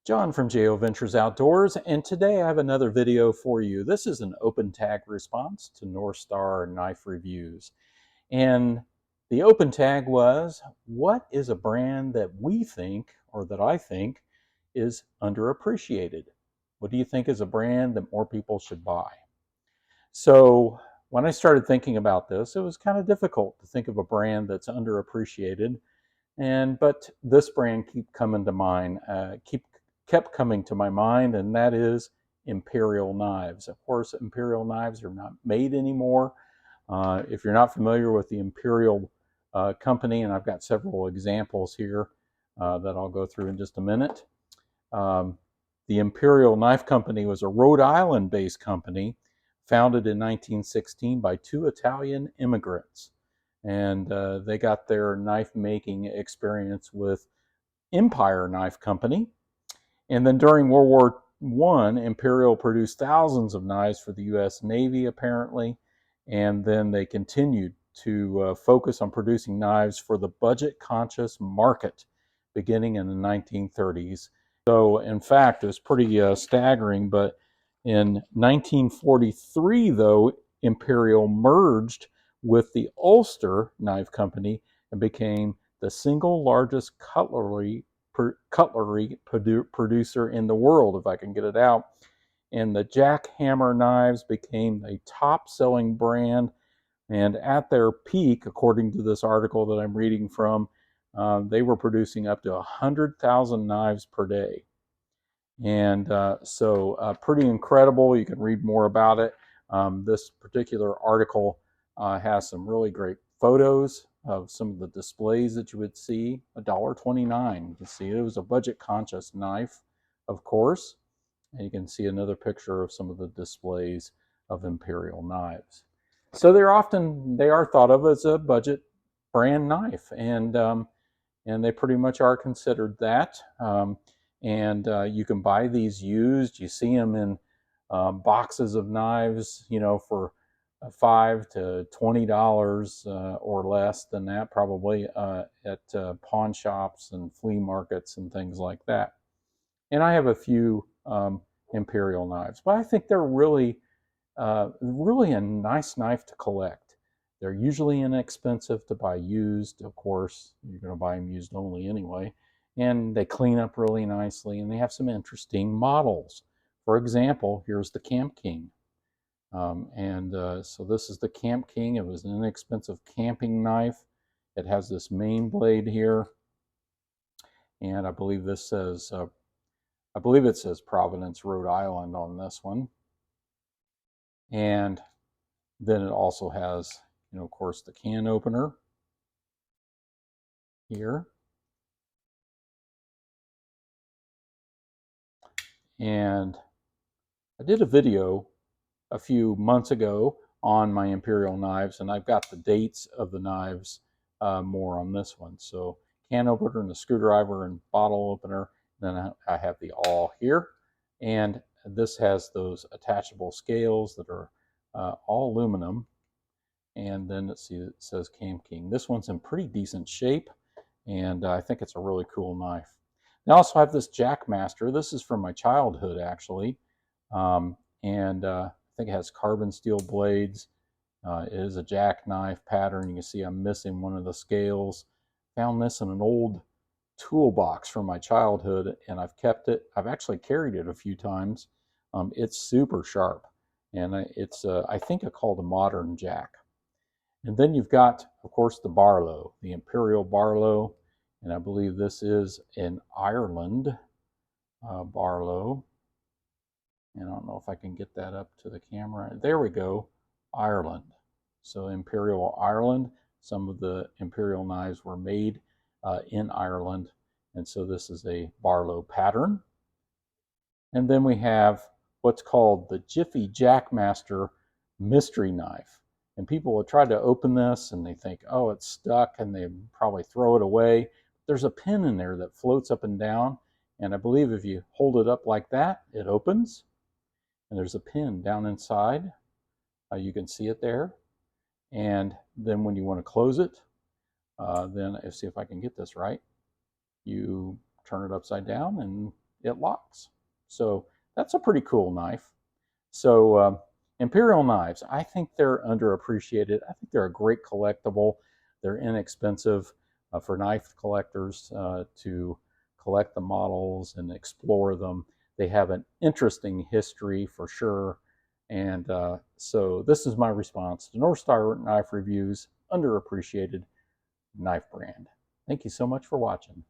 John from JO Ventures Outdoors, and today I have another video for you. This is an open tag response to North Star knife reviews. And the open tag was, what is a brand that we think, or that I think, is underappreciated? What do you think is a brand that more people should buy? So when I started thinking about this, it was kind of difficult to think of a brand that's underappreciated. But this brand kept coming to my mind, and that is Imperial knives. Of course, Imperial knives are not made anymore. If you're not familiar with the Imperial company, and I've got several examples here that I'll go through in just a minute. The Imperial Knife Company was a Rhode Island-based company founded in 1916 by two Italian immigrants. And they got their knife making experience with Empire Knife Company. And then during World War I, Imperial produced thousands of knives for the US Navy, apparently. And then they continued to focus on producing knives for the budget-conscious market beginning in the 1930s. So, in fact, it was pretty staggering. But in 1943, though, Imperial merged with the Ulster Knife Company and became the single largest cutlery producer in the world, if I can get it out. And the Jackhammer knives became a top-selling brand. And at their peak, according to this article that I'm reading from, they were producing up to 100,000 knives per day. And so pretty incredible. You can read more about it. This particular article has some really great photos of some of the displays that you would see. $1.29. You can see it was a budget-conscious knife, of course. And you can see another picture of some of the displays of Imperial knives. So they are thought of as a budget brand knife, and they pretty much are considered that. You can buy these used. You see them in boxes of knives, for $5 to $20 or less than that, probably at pawn shops and flea markets and things like that. And I have a few Imperial knives, but I think they're really a nice knife to collect. They're usually inexpensive to buy used. Of course, you're going to buy them used only anyway. And they clean up really nicely, and they have some interesting models. For example, here's the Camp King. So this is the Camp King. It was an inexpensive camping knife. It has this main blade here. And I believe it says Providence, Rhode Island on this one. And then it also has, of course, the can opener here. And I did a video a few months ago on my Imperial knives, and I've got the dates of the knives more on this one. So can opener and the screwdriver and bottle opener. Then I have the awl here. And this has those attachable scales that are all aluminum. And then it says Camp King. This one's in pretty decent shape, and I think it's a really cool knife. I also have this Jackmaster. This is from my childhood, actually. I think it has carbon steel blades. It is a jackknife pattern. You can see I'm missing one of the scales. Found this in an old toolbox from my childhood, and I've kept it. I've actually carried it a few times. It's super sharp, and it's I think it's called a modern jack. And then you've got, of course, the Barlow, the Imperial Barlow, and I believe this is in Ireland Barlow. And I don't know if I can get that up to the camera. There we go, Ireland. So Imperial Ireland. Some of the Imperial knives were made in Ireland, and so this is a Barlow pattern. And then we have what's called the Jiffy Jackmaster mystery knife. And people will try to open this and they think, oh, it's stuck, and they probably throw it away. There's a pin in there that floats up and down, and I believe if you hold it up like that, it opens. And there's a pin down inside. You can see it there. And then when you want to close it, then let's see if I can get this right. You turn it upside down and it locks. So that's a pretty cool knife. So Imperial knives, I think they're underappreciated. I think they're a great collectible. They're inexpensive for knife collectors to collect the models and explore them. They have an interesting history for sure. And so this is my response to North Star Knife Reviews, underappreciated knife brand. Thank you so much for watching.